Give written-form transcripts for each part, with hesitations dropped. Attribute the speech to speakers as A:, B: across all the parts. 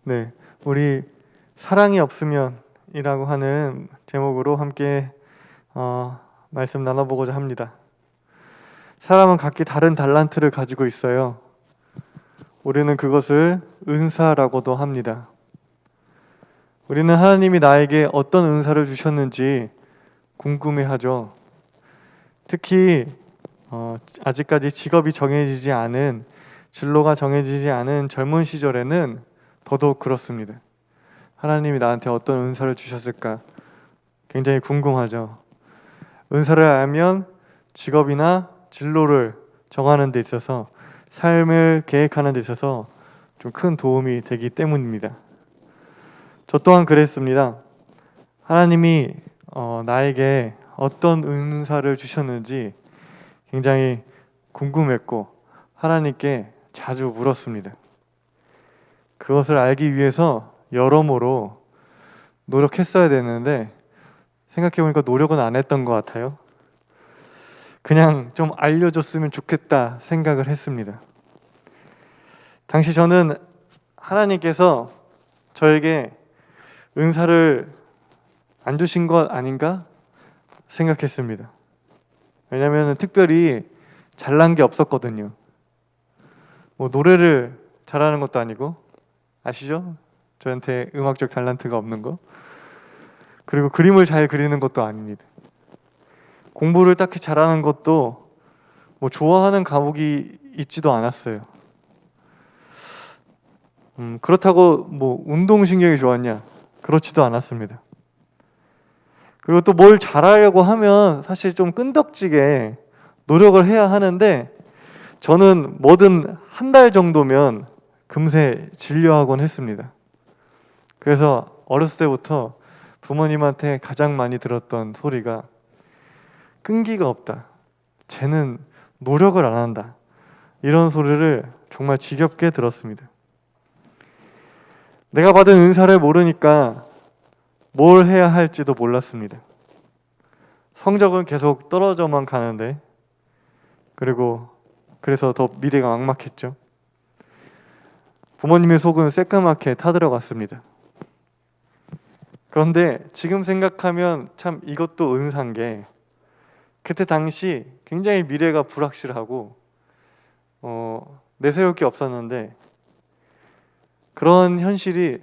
A: 네, 우리 사랑이 없으면이라고 하는 제목으로 함께 말씀 나눠보고자 합니다. 사람은 각기 다른 달란트를 가지고 있어요. 우리는 그것을 은사라고도 합니다. 우리는 하나님이 나에게 어떤 은사를 주셨는지 궁금해하죠. 특히 아직까지 직업이 정해지지 않은, 진로가 정해지지 않은 젊은 시절에는 더더욱 그렇습니다. 하나님이 나한테 어떤 은사를 주셨을까 굉장히 궁금하죠. 은사를 알면 직업이나 진로를 정하는 데 있어서, 삶을 계획하는 데 있어서 좀 큰 도움이 되기 때문입니다. 저 또한 그랬습니다. 하나님이 나에게 어떤 은사를 주셨는지 굉장히 궁금했고 하나님께 자주 물었습니다. 그것을 알기 위해서 여러모로 노력했어야 되는데 생각해보니까 노력은 안 했던 것 같아요. 그냥 좀 알려줬으면 좋겠다 생각을 했습니다. 당시 저는 하나님께서 저에게 은사를 안 주신 것 아닌가 생각했습니다. 왜냐하면 특별히 잘난 게 없었거든요. 뭐 노래를 잘하는 것도 아니고, 아시죠? 저한테 음악적 탤런트가 없는 거. 그리고 그림을 잘 그리는 것도 아닙니다. 공부를 딱히 잘하는 것도 뭐 좋아하는 과목이 있지도 않았어요. 그렇다고 뭐 운동신경이 좋았냐? 그렇지도 않았습니다. 그리고 또 뭘 잘하려고 하면 사실 좀 끈덕지게 노력을 해야 하는데, 저는 뭐든 한 달 정도면 금세 질려하곤 했습니다. 그래서 어렸을 때부터 부모님한테 가장 많이 들었던 소리가 끈기가 없다, 쟤는 노력을 안 한다, 이런 소리를 정말 지겹게 들었습니다. 내가 받은 은사를 모르니까 뭘 해야 할지도 몰랐습니다. 성적은 계속 떨어져만 가는데, 그래서 더 미래가 막막했죠. 부모님의 속은 새까맣게 타들어갔습니다. 그런데 지금 생각하면 참 이것도 은사인 게, 그때 당시 굉장히 미래가 불확실하고 내세울 게 없었는데, 그런 현실이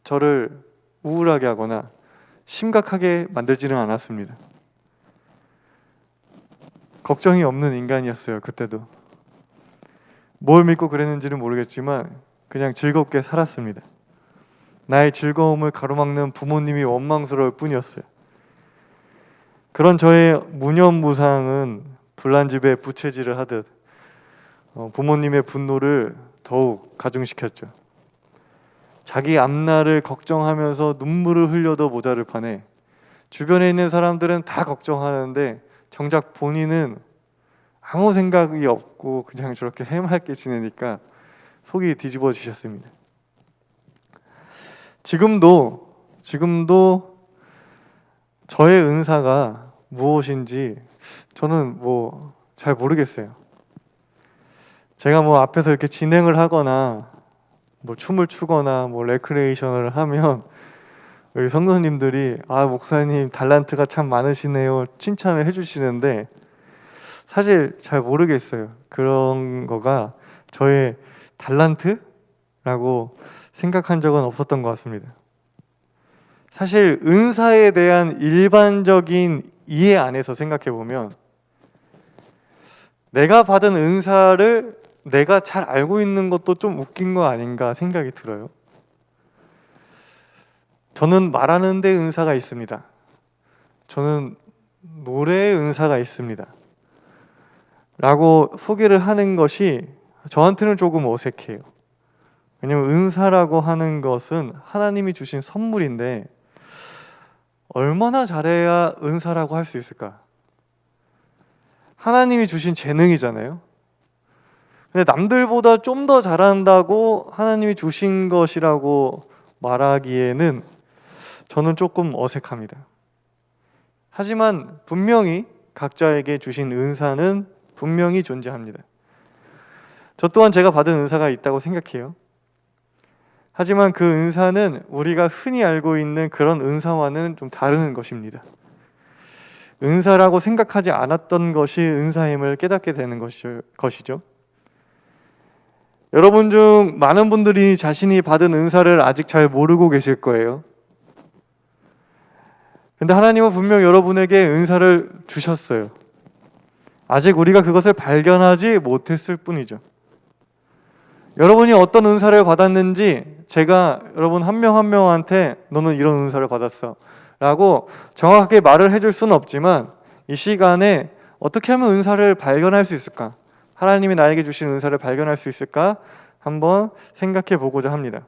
A: 저를 우울하게 하거나 심각하게 만들지는 않았습니다. 걱정이 없는 인간이었어요. 그때도 뭘 믿고 그랬는지는 모르겠지만 그냥 즐겁게 살았습니다. 나의 즐거움을 가로막는 부모님이 원망스러울 뿐이었어요. 그런 저의 무념무상은 불난집에 부채질을 하듯 부모님의 분노를 더욱 가중시켰죠. 자기 앞날을 걱정하면서 눈물을 흘려도 모자를 판에 주변에 있는 사람들은 다 걱정하는데 정작 본인은 아무 생각이 없고 그냥 저렇게 해맑게 지내니까 속이 뒤집어지셨습니다. 지금도 저의 은사가 무엇인지 저는 뭐 잘 모르겠어요. 제가 뭐 앞에서 이렇게 진행을 하거나 뭐 춤을 추거나 뭐 레크레이션을 하면 우리 성도님들이 목사님 달란트가 참 많으시네요 칭찬을 해주시는데, 사실 잘 모르겠어요. 그런 거가 저의 달란트라고 생각한 적은 없었던 것 같습니다. 사실 은사에 대한 일반적인 이해 안에서 생각해 보면 내가 받은 은사를 내가 잘 알고 있는 것도 좀 웃긴 거 아닌가 생각이 들어요. 저는 말하는 데 은사가 있습니다. 저는 노래의 은사가 있습니다 라고 소개를 하는 것이 저한테는 조금 어색해요. 왜냐면 은사라고 하는 것은 하나님이 주신 선물인데 얼마나 잘해야 은사라고 할 수 있을까? 하나님이 주신 재능이잖아요. 근데 남들보다 좀 더 잘한다고 하나님이 주신 것이라고 말하기에는 저는 조금 어색합니다. 하지만 분명히 각자에게 주신 은사는 분명히 존재합니다. 저 또한 제가 받은 은사가 있다고 생각해요. 하지만 그 은사는 우리가 흔히 알고 있는 그런 은사와는 좀 다른 것입니다. 은사라고 생각하지 않았던 것이 은사임을 깨닫게 되는 것이죠. 여러분 중 많은 분들이 자신이 받은 은사를 아직 잘 모르고 계실 거예요. 근데 하나님은 분명 여러분에게 은사를 주셨어요. 아직 우리가 그것을 발견하지 못했을 뿐이죠. 여러분이 어떤 은사를 받았는지 제가 여러분 한 명 한 명한테 너는 이런 은사를 받았어 라고 정확하게 말을 해줄 수는 없지만, 이 시간에 어떻게 하면 은사를 발견할 수 있을까? 하나님이 나에게 주신 은사를 발견할 수 있을까? 한번 생각해 보고자 합니다.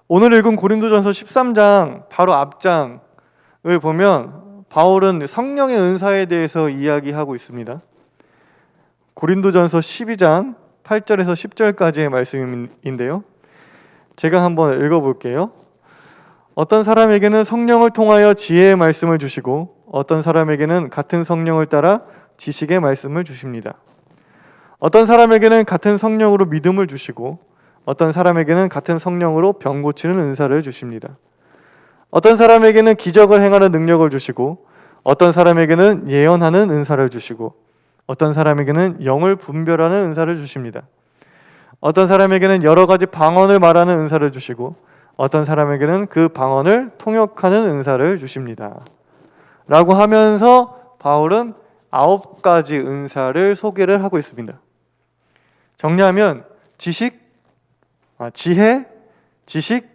A: 오늘 읽은 고린도전서 13장 바로 앞장을 보면 바울은 성령의 은사에 대해서 이야기하고 있습니다. 고린도전서 12장 8절에서 10절까지의 말씀인데요. 제가 한번 읽어볼게요. 어떤 사람에게는 성령을 통하여 지혜의 말씀을 주시고 어떤 사람에게는 같은 성령을 따라 지식의 말씀을 주십니다. 어떤 사람에게는 같은 성령으로 믿음을 주시고 어떤 사람에게는 같은 성령으로 병 고치는 은사를 주십니다. 어떤 사람에게는 기적을 행하는 능력을 주시고 어떤 사람에게는 예언하는 은사를 주시고 어떤 사람에게는 영을 분별하는 은사를 주십니다. 어떤 사람에게는 여러 가지 방언을 말하는 은사를 주시고 어떤 사람에게는 그 방언을 통역하는 은사를 주십니다. 라고 하면서 바울은 9가지 은사를 소개를 하고 있습니다. 정리하면 지혜, 지식,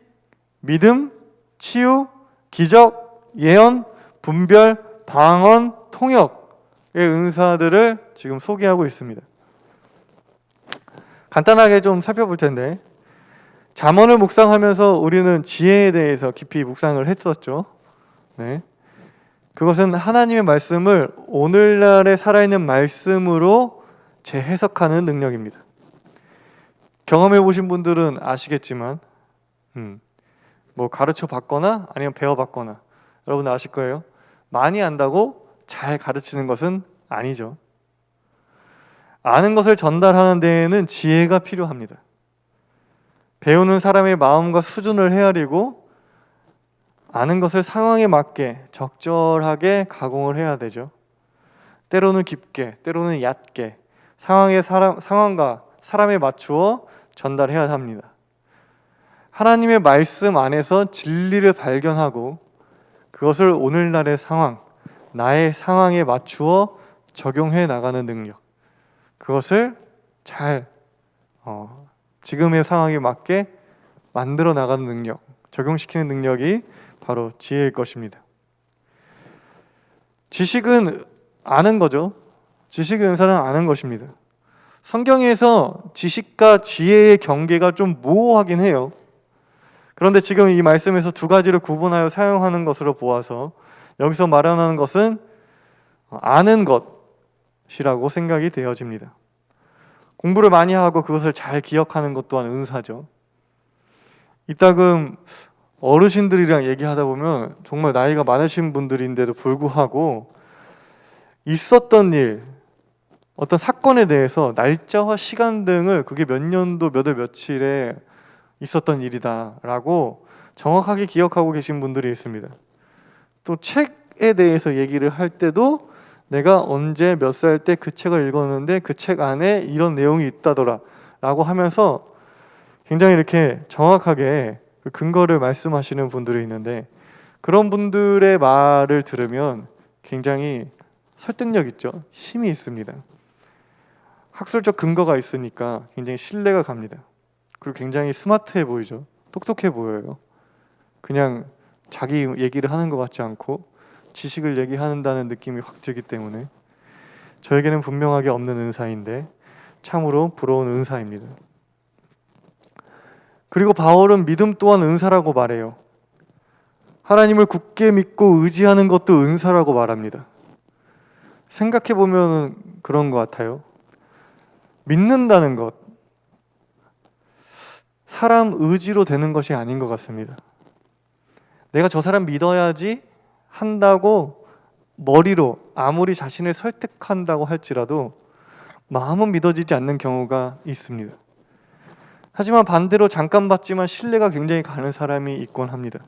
A: 믿음, 치유, 기적, 예언, 분별, 방언, 통역의 은사들을 지금 소개하고 있습니다. 간단하게 좀 살펴볼 텐데, 잠언을 묵상하면서 우리는 지혜에 대해서 깊이 묵상을 했었죠. 네. 그것은 하나님의 말씀을 오늘날의 살아있는 말씀으로 재해석하는 능력입니다. 경험해 보신 분들은 아시겠지만 뭐 가르쳐 봤거나 아니면 배워 봤거나 여러분 아실 거예요. 많이 안다고 잘 가르치는 것은 아니죠. 아는 것을 전달하는 데에는 지혜가 필요합니다. 배우는 사람의 마음과 수준을 헤아리고 아는 것을 상황에 맞게 적절하게 가공을 해야 되죠. 때로는 깊게, 때로는 얕게 상황과 사람에 맞추어 전달해야 합니다. 하나님의 말씀 안에서 진리를 발견하고 그것을 오늘날의 상황, 나의 상황에 맞추어 적용해 나가는 능력, 그것을 잘 지금의 상황에 맞게 만들어 나가는 능력, 적용시키는 능력이 바로 지혜일 것입니다. 지식은 아는 거죠. 지식의 은사는 아는 것입니다. 성경에서 지식과 지혜의 경계가 좀 모호하긴 해요. 그런데 지금 이 말씀에서 2가지를 구분하여 사용하는 것으로 보아서 여기서 말하는 것은 아는 것이라고 생각이 되어집니다. 공부를 많이 하고 그것을 잘 기억하는 것 또한 은사죠. 이따금 어르신들이랑 얘기하다 보면 정말 나이가 많으신 분들인데도 불구하고 있었던 일, 어떤 사건에 대해서 날짜와 시간 등을 그게 몇 년도 몇 월 며칠에 있었던 일이다라고 정확하게 기억하고 계신 분들이 있습니다. 또 책에 대해서 얘기를 할 때도 내가 언제 몇 살 때 그 책을 읽었는데 그 책 안에 이런 내용이 있다더라 라고 하면서 굉장히 이렇게 정확하게 그 근거를 말씀하시는 분들이 있는데, 그런 분들의 말을 들으면 굉장히 설득력 있죠. 힘이 있습니다. 학술적 근거가 있으니까 굉장히 신뢰가 갑니다. 그리고 굉장히 스마트해 보이죠. 똑똑해 보여요. 그냥 자기 얘기를 하는 것 같지 않고 지식을 얘기한다는 느낌이 확 들기 때문에 저에게는 분명하게 없는 은사인데 참으로 부러운 은사입니다. 그리고 바울은 믿음 또한 은사라고 말해요. 하나님을 굳게 믿고 의지하는 것도 은사라고 말합니다. 생각해보면 그런 것 같아요. 믿는다는 것, 사람 의지로 되는 것이 아닌 것 같습니다. 내가 저 사람 믿어야지 한다고 머리로 아무리 자신을 설득한다고 할지라도 마음은 믿어지지 않는 경우가 있습니다. 하지만 반대로 잠깐 받지만 신뢰가 굉장히 가는 사람이 있곤 합니다.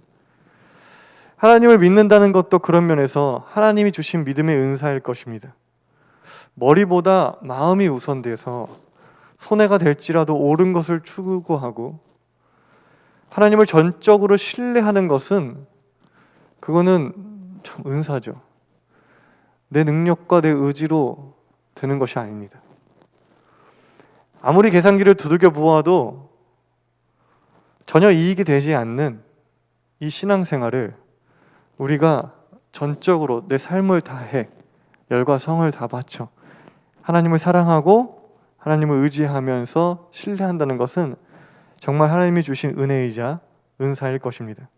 A: 하나님을 믿는다는 것도 그런 면에서 하나님이 주신 믿음의 은사일 것입니다. 머리보다 마음이 우선돼서 손해가 될지라도 옳은 것을 추구하고 하나님을 전적으로 신뢰하는 것은 그거는 참 은사죠. 내 능력과 내 의지로 되는 것이 아닙니다. 아무리 계산기를 두들겨 보아도 전혀 이익이 되지 않는 이 신앙생활을 우리가 전적으로 내 삶을 다해 열과 성을 다 바쳐 하나님을 사랑하고 하나님을 의지하면서 신뢰한다는 것은 정말 하나님이 주신 은혜이자 은사일 것입니다.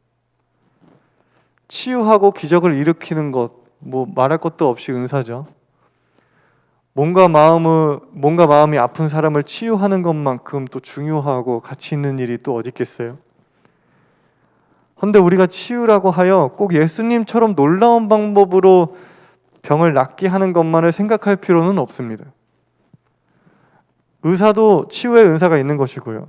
A: 치유하고 기적을 일으키는 것, 말할 것도 없이 은사죠. 뭔가 마음이 아픈 사람을 치유하는 것만큼 또 중요하고 가치 있는 일이 또 어디 있겠어요? 그런데 우리가 치유라고 하여 꼭 예수님처럼 놀라운 방법으로 병을 낫게 하는 것만을 생각할 필요는 없습니다. 의사도 치유의 은사가 있는 것이고요.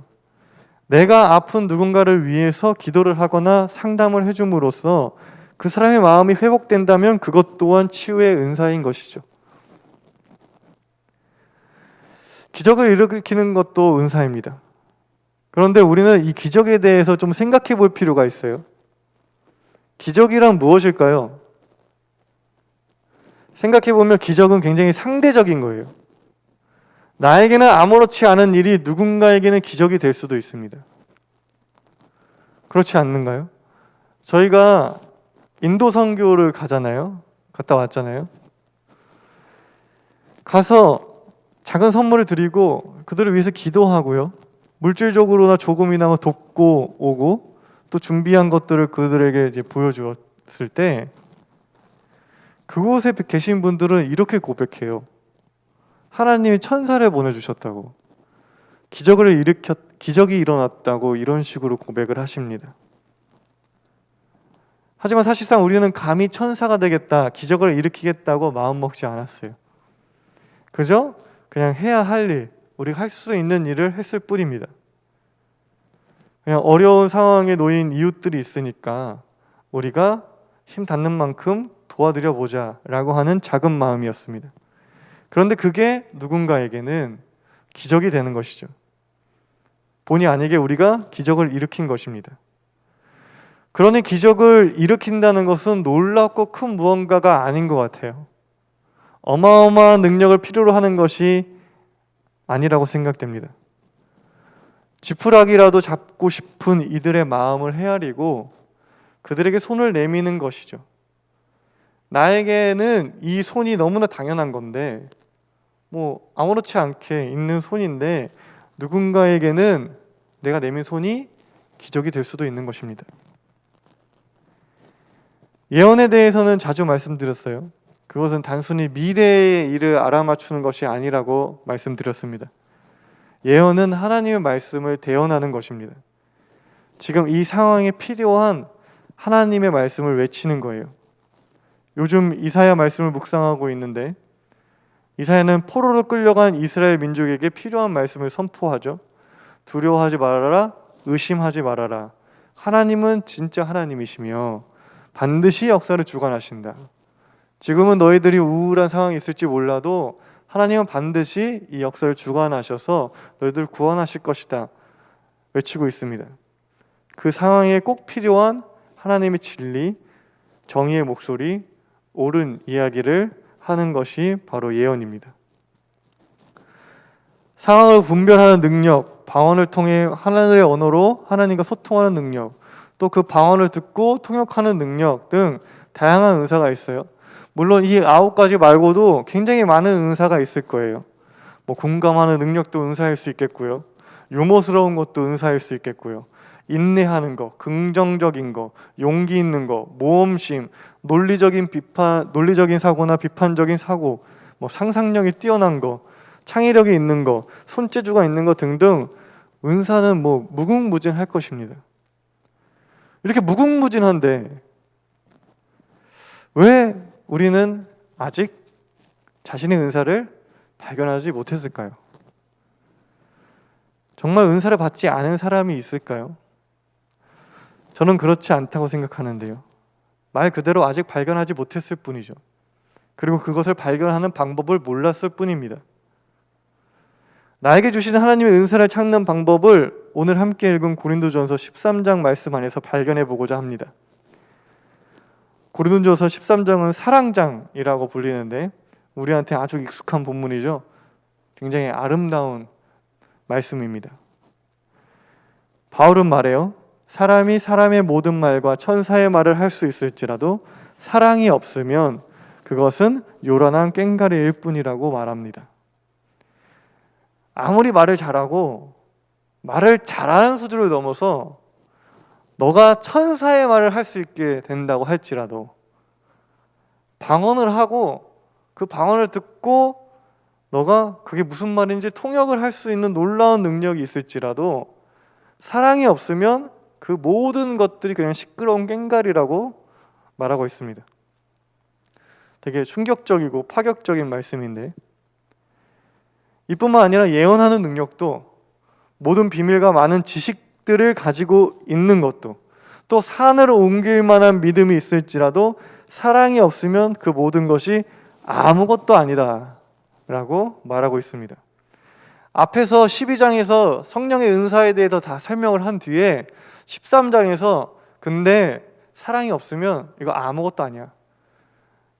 A: 내가 아픈 누군가를 위해서 기도를 하거나 상담을 해줌으로써 그 사람의 마음이 회복된다면 그것 또한 치유의 은사인 것이죠. 기적을 일으키는 것도 은사입니다. 그런데 우리는 이 기적에 대해서 좀 생각해 볼 필요가 있어요. 기적이란 무엇일까요? 생각해 보면 기적은 굉장히 상대적인 거예요. 나에게는 아무렇지 않은 일이 누군가에게는 기적이 될 수도 있습니다. 그렇지 않는가요? 저희가 인도 선교를 갔다 왔잖아요. 가서 작은 선물을 드리고 그들을 위해서 기도하고요. 물질적으로나 조금이나마 돕고 오고 또 준비한 것들을 그들에게 이제 보여주었을 때 그곳에 계신 분들은 이렇게 고백해요. 하나님이 천사를 보내주셨다고, 기적이 일어났다고 이런 식으로 고백을 하십니다. 하지만 사실상 우리는 감히 천사가 되겠다, 기적을 일으키겠다고 마음먹지 않았어요. 그저 그냥 해야 할 일, 우리가 할 수 있는 일을 했을 뿐입니다. 그냥 어려운 상황에 놓인 이웃들이 있으니까 우리가 힘 닿는 만큼 도와드려 보자 라고 하는 작은 마음이었습니다. 그런데 그게 누군가에게는 기적이 되는 것이죠. 본의 아니게 우리가 기적을 일으킨 것입니다. 그러니 기적을 일으킨다는 것은 놀랍고 큰 무언가가 아닌 것 같아요. 어마어마한 능력을 필요로 하는 것이 아니라고 생각됩니다. 지푸라기라도 잡고 싶은 이들의 마음을 헤아리고 그들에게 손을 내미는 것이죠. 나에게는 이 손이 너무나 당연한 건데 아무렇지 않게 있는 손인데 누군가에게는 내가 내민 손이 기적이 될 수도 있는 것입니다. 예언에 대해서는 자주 말씀드렸어요. 그것은 단순히 미래의 일을 알아맞추는 것이 아니라고 말씀드렸습니다. 예언은 하나님의 말씀을 대언하는 것입니다. 지금 이 상황에 필요한 하나님의 말씀을 외치는 거예요. 요즘 이사야 말씀을 묵상하고 있는데 이사야는 포로로 끌려간 이스라엘 민족에게 필요한 말씀을 선포하죠. 두려워하지 말아라, 의심하지 말아라. 하나님은 진짜 하나님이시며 반드시 역사를 주관하신다. 지금은 너희들이 우울한 상황이 있을지 몰라도 하나님은 반드시 이 역사를 주관하셔서 너희들 구원하실 것이다 외치고 있습니다. 그 상황에 꼭 필요한 하나님의 진리, 정의의 목소리, 옳은 이야기를 하는 것이 바로 예언입니다. 상황을 분별하는 능력, 방언을 통해 하늘의 언어로 하나님과 소통하는 능력, 또 그 방언을 듣고 통역하는 능력 등 다양한 은사가 있어요. 물론 이 9가지 말고도 굉장히 많은 은사가 있을 거예요. 공감하는 능력도 은사일 수 있겠고요. 유머스러운 것도 은사일 수 있겠고요. 인내하는 거, 긍정적인 거, 용기 있는 거, 모험심, 논리적인 사고나 비판적인 사고, 상상력이 뛰어난 거, 창의력이 있는 거, 손재주가 있는 거 등등 은사는 무궁무진할 것입니다. 이렇게 무궁무진한데 왜 우리는 아직 자신의 은사를 발견하지 못했을까요? 정말 은사를 받지 않은 사람이 있을까요? 저는 그렇지 않다고 생각하는데요. 말 그대로 아직 발견하지 못했을 뿐이죠. 그리고 그것을 발견하는 방법을 몰랐을 뿐입니다. 나에게 주신 하나님의 은사를 찾는 방법을 오늘 함께 읽은 고린도전서 13장 말씀 안에서 발견해 보고자 합니다. 고린도전서 13장은 사랑장이라고 불리는데 우리한테 아주 익숙한 본문이죠. 굉장히 아름다운 말씀입니다. 바울은 말해요. 사람이 사람의 모든 말과 천사의 말을 할 수 있을지라도 사랑이 없으면 그것은 요란한 꽹과리일 뿐이라고 말합니다. 아무리 말을 잘하고 말을 잘하는 수준을 넘어서 너가 천사의 말을 할 수 있게 된다고 할지라도 방언을 하고 그 방언을 듣고 너가 그게 무슨 말인지 통역을 할 수 있는 놀라운 능력이 있을지라도 사랑이 없으면 그 모든 것들이 그냥 시끄러운 꽹과리라고 말하고 있습니다. 되게 충격적이고 파격적인 말씀인데 이뿐만 아니라 예언하는 능력도 모든 비밀과 많은 지식들을 가지고 있는 것도 또 산을 옮길 만한 믿음이 있을지라도 사랑이 없으면 그 모든 것이 아무것도 아니다 라고 말하고 있습니다. 앞에서 12장에서 성령의 은사에 대해서 다 설명을 한 뒤에 13장에서 근데 사랑이 없으면 이거 아무것도 아니야.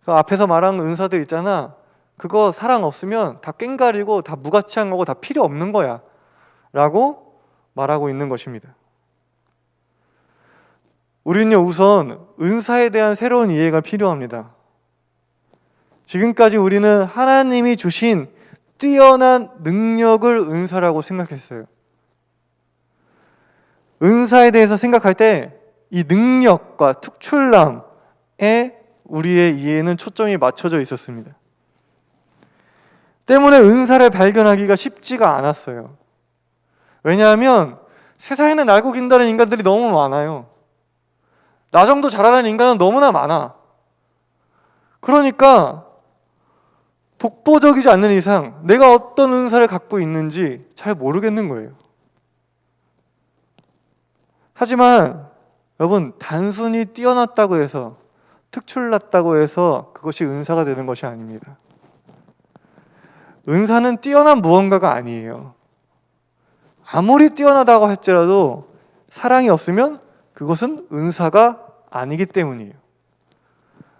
A: 그 앞에서 말한 은사들 있잖아. 그거 사랑 없으면 다 꽹과리고 다 무가치한 거고 다 필요 없는 거야 라고 말하고 있는 것입니다. 우리는요 우선 은사에 대한 새로운 이해가 필요합니다. 지금까지 우리는 하나님이 주신 뛰어난 능력을 은사라고 생각했어요. 은사에 대해서 생각할 때 이 능력과 특출남에 우리의 이해는 초점이 맞춰져 있었습니다. 때문에 은사를 발견하기가 쉽지가 않았어요. 왜냐하면 세상에는 알고 긴다는 인간들이 너무 많아요. 나 정도 잘하는 인간은 너무나 많아. 그러니까 독보적이지 않는 이상 내가 어떤 은사를 갖고 있는지 잘 모르겠는 거예요. 하지만 여러분 단순히 뛰어났다고 해서 특출났다고 해서 그것이 은사가 되는 것이 아닙니다. 은사는 뛰어난 무언가가 아니에요. 아무리 뛰어나다고 할지라도 사랑이 없으면 그것은 은사가 아니기 때문이에요.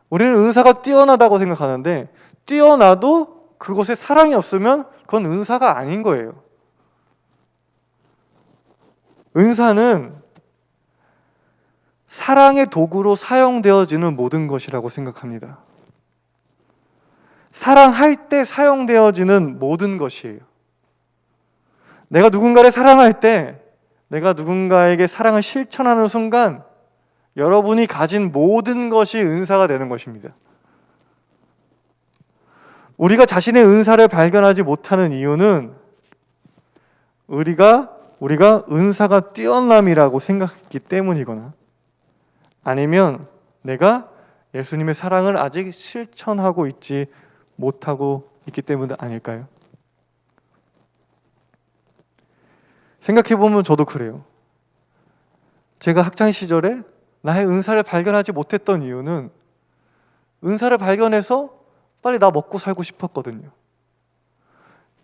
A: 우리는 은사가 뛰어나다고 생각하는데 뛰어나도 그것에 사랑이 없으면 그건 은사가 아닌 거예요. 은사는 사랑의 도구로 사용되어지는 모든 것이라고 생각합니다. 사랑할 때 사용되어지는 모든 것이에요. 내가 누군가를 사랑할 때, 내가 누군가에게 사랑을 실천하는 순간 여러분이 가진 모든 것이 은사가 되는 것입니다. 우리가 자신의 은사를 발견하지 못하는 이유는 우리가 은사가 뛰어남이라고 생각했기 때문이거나 아니면 내가 예수님의 사랑을 아직 실천하고 있지 못하고 있기 때문 아닐까요? 생각해보면 저도 그래요. 제가 학창 시절에 나의 은사를 발견하지 못했던 이유는 은사를 발견해서 빨리 나 먹고 살고 싶었거든요.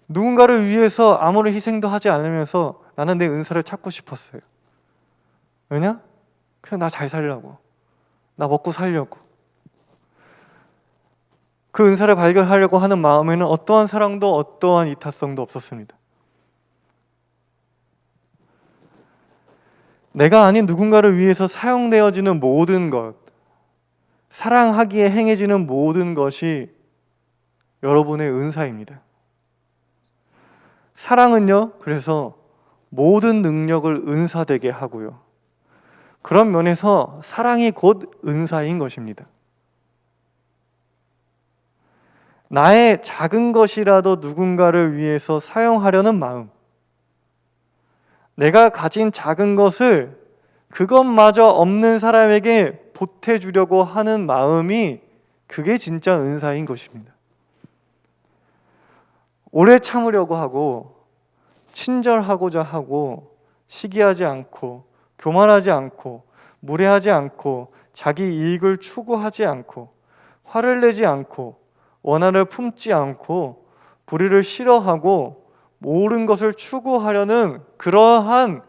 A: 누군가를 위해서 아무런 희생도 하지 않으면서 나는 내 은사를 찾고 싶었어요. 왜냐? 그냥 나 잘 살려고, 나 먹고 살려고. 그 은사를 발견하려고 하는 마음에는 어떠한 사랑도 어떠한 이타성도 없었습니다. 내가 아닌 누군가를 위해서 사용되어지는 모든 것, 사랑하기에 행해지는 모든 것이 여러분의 은사입니다. 사랑은요, 그래서 모든 능력을 은사되게 하고요. 그런 면에서 사랑이 곧 은사인 것입니다. 나의 작은 것이라도 누군가를 위해서 사용하려는 마음, 내가 가진 작은 것을 그것마저 없는 사람에게 보태주려고 하는 마음이 그게 진짜 은사인 것입니다. 오래 참으려고 하고 친절하고자 하고 시기하지 않고 교만하지 않고 무례하지 않고 자기 이익을 추구하지 않고 화를 내지 않고 원한을 품지 않고 불의를 싫어하고 옳은 것을 추구하려는 그러한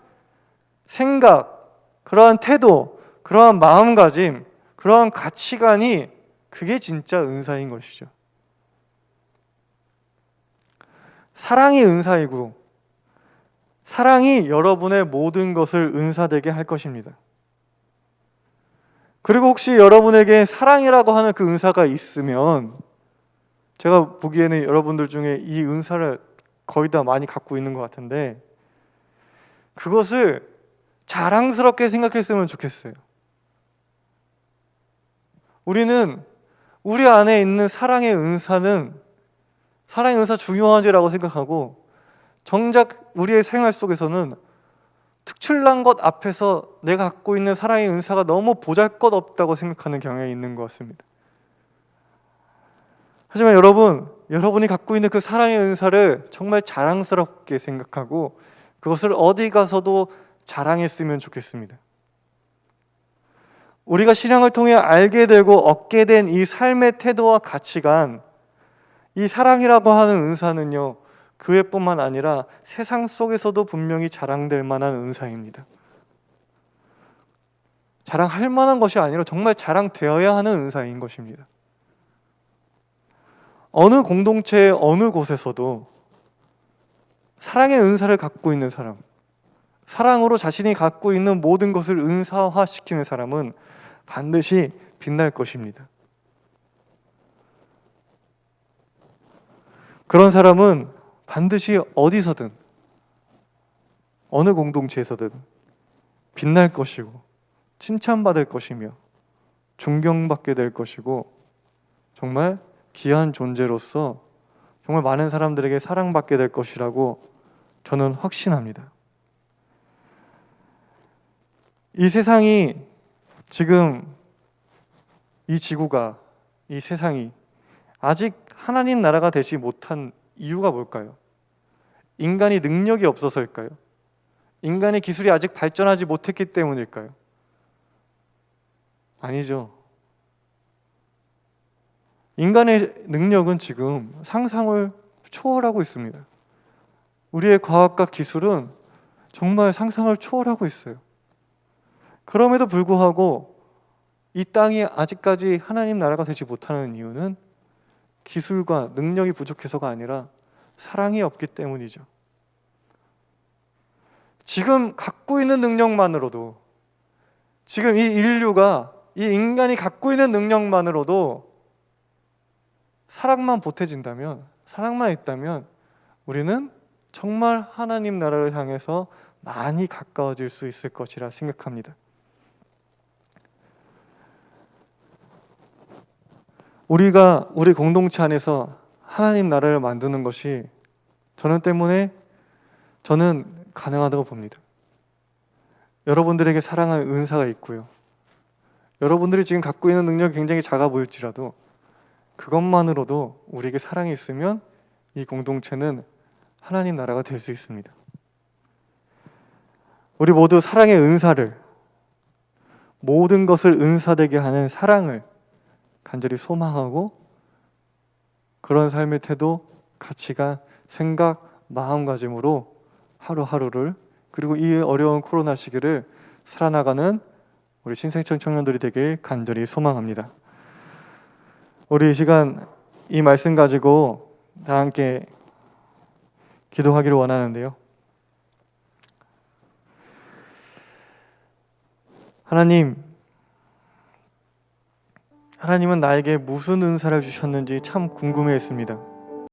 A: 생각, 그러한 태도, 그러한 마음가짐, 그러한 가치관이 그게 진짜 은사인 것이죠. 사랑이 은사이고 사랑이 여러분의 모든 것을 은사되게 할 것입니다. 그리고 혹시 여러분에게 사랑이라고 하는 그 은사가 있으면 제가 보기에는 여러분들 중에 이 은사를 거의 다 많이 갖고 있는 것 같은데 그것을 자랑스럽게 생각했으면 좋겠어요. 우리는 우리 안에 있는 사랑의 은사 중요하지라고 생각하고 정작 우리의 생활 속에서는 특출난 것 앞에서 내가 갖고 있는 사랑의 은사가 너무 보잘것없다고 생각하는 경향이 있는 것 같습니다. 하지만 여러분이 갖고 있는 그 사랑의 은사를 정말 자랑스럽게 생각하고 그것을 어디 가서도 자랑했으면 좋겠습니다. 우리가 신앙을 통해 알게 되고 얻게 된 이 삶의 태도와 가치관, 이 사랑이라고 하는 은사는요, 교회뿐만 아니라 세상 속에서도 분명히 자랑될 만한 은사입니다. 자랑할 만한 것이 아니라 정말 자랑되어야 하는 은사인 것입니다. 어느 공동체의 어느 곳에서도 사랑의 은사를 갖고 있는 사람, 사랑으로 자신이 갖고 있는 모든 것을 은사화시키는 사람은 반드시 빛날 것입니다. 그런 사람은 반드시 어디서든 어느 공동체에서든 빛날 것이고 칭찬받을 것이며 존경받게 될 것이고 정말 귀한 존재로서 정말 많은 사람들에게 사랑받게 될 것이라고 저는 확신합니다. 이 세상이 지금 이 지구가 이 세상이 아직 하나님 나라가 되지 못한 이유가 뭘까요? 인간이 능력이 없어서일까요? 인간의 기술이 아직 발전하지 못했기 때문일까요? 아니죠. 인간의 능력은 지금 상상을 초월하고 있습니다. 우리의 과학과 기술은 정말 상상을 초월하고 있어요. 그럼에도 불구하고 이 땅이 아직까지 하나님 나라가 되지 못하는 이유는 기술과 능력이 부족해서가 아니라 사랑이 없기 때문이죠. 지금 갖고 있는 능력만으로도, 지금 이 인류가, 이 인간이 갖고 있는 능력만으로도 사랑만 보태진다면, 사랑만 있다면 우리는 정말 하나님 나라를 향해서 많이 가까워질 수 있을 것이라 생각합니다. 우리가 우리 공동체 안에서 하나님 나라를 만드는 것이 저는 가능하다고 봅니다. 여러분들에게 사랑할 은사가 있고요. 여러분들이 지금 갖고 있는 능력이 굉장히 작아 보일지라도 그것만으로도 우리에게 사랑이 있으면 이 공동체는 하나님 나라가 될 수 있습니다. 우리 모두 사랑의 은사를, 모든 것을 은사되게 하는 사랑을 간절히 소망하고 그런 삶의 태도, 가치관, 생각, 마음가짐으로 하루하루를 그리고 이 어려운 코로나 시기를 살아나가는 우리 신생청 청년들이 되길 간절히 소망합니다. 우리 이 시간 이 말씀 가지고 다 함께 기도하기를 원하는데요. 하나님은 나에게 무슨 은사를 주셨는지 참 궁금해했습니다.